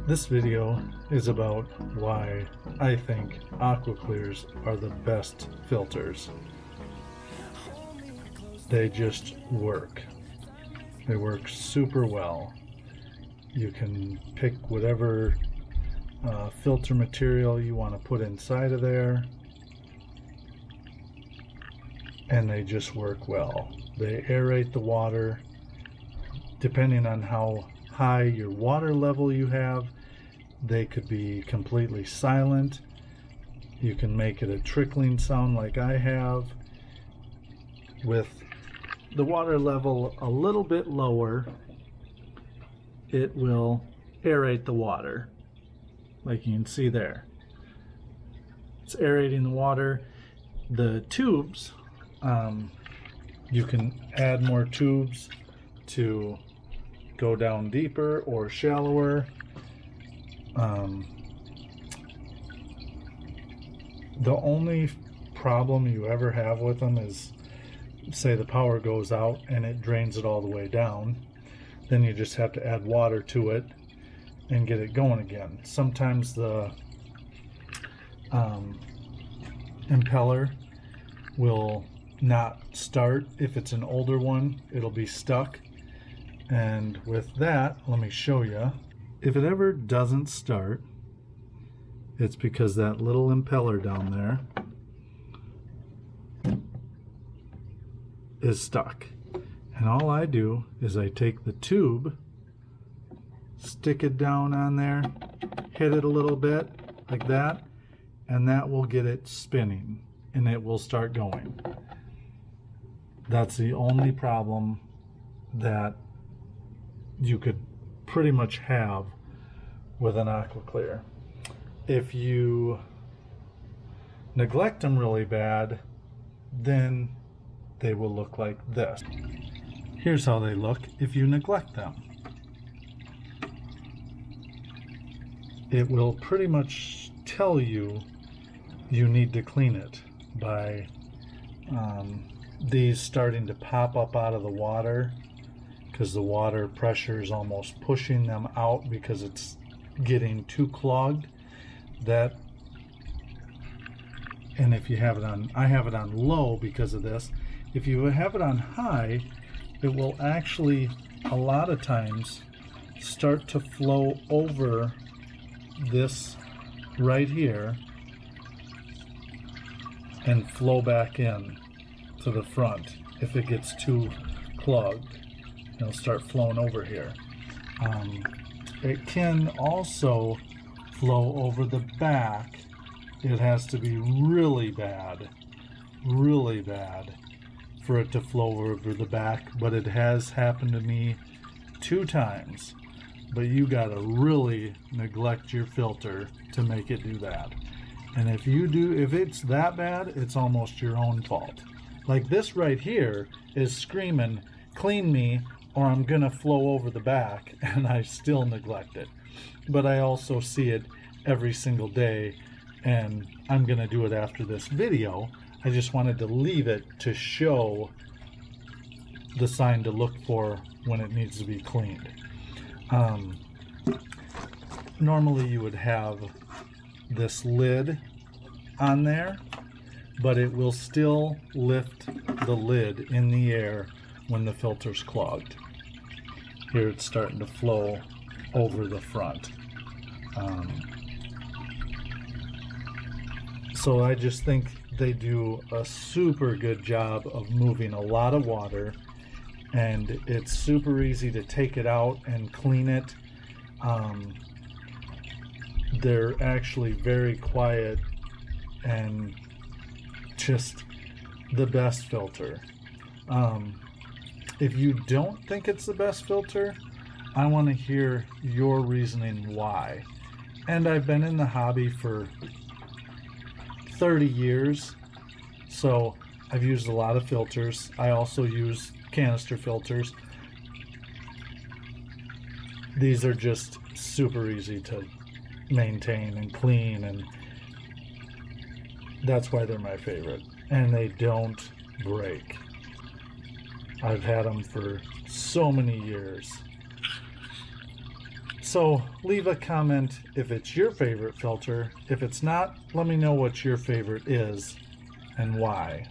This video is about why I think AquaClears are the best filters. They just work. They work super well. You can pick whatever filter material you want to put inside of there, and they just work well. They aerate the water. Depending on how high your water level you have, they could be completely silent. You can make it a trickling sound like I have. With the water level a little bit lower, it will aerate the water, like you can see there. It's aerating the water. The tubes, you can add more tubes to go down deeper or shallower. The only problem you ever have with them is, say the power goes out and it drains it all the way down. Then you just have to add water to it and get it going again. Sometimes the impeller will not start. If it's an older one, it'll be stuck. And with that, let me show you. If it ever doesn't start, it's because that little impeller down there is stuck. And all I do is I take the tube, stick it down on there, hit it a little bit like that, and that will get it spinning and it will start going. That's the only problem that you could pretty much have with an AquaClear. If you neglect them really bad, then they will look like this. Here's how they look if you neglect them. It will pretty much tell you you need to clean it by these starting to pop up out of the water, because the water pressure is almost pushing them out because it's getting too clogged. And if you have it on, I have it on low because of this. If you have it on high, it will actually a lot of times start to flow over this right here and flow back in to the front. If it gets too clogged, it'll start flowing over here. It can also flow over the back. It has to be really bad for it to flow over the back, but it has happened to me 2 times. But you gotta really neglect your filter to make it do that. And if it's that bad, it's almost your own fault. Like this right here is screaming, clean me or I'm gonna flow over the back, and I still neglect it. But I also see it every single day, and I'm gonna do it after this video. I just wanted to leave it to show the sign to look for when it needs to be cleaned. Normally you would have this lid on there, but it will still lift the lid in the air when the filter's clogged. Here it's starting to flow over the front. So I just think they do a super good job of moving a lot of water, and it's super easy to take it out and clean it. They're actually very quiet and just the best filter. If you don't think it's the best filter, I want to hear your reasoning why. And I've been in the hobby for 30 years, so I've used a lot of filters. I also use canister filters. These are just super easy to maintain and clean, and that's why they're my favorite. And they don't break. I've had them for so many years. So leave a comment if it's your favorite filter. If it's not, let me know what your favorite is and why.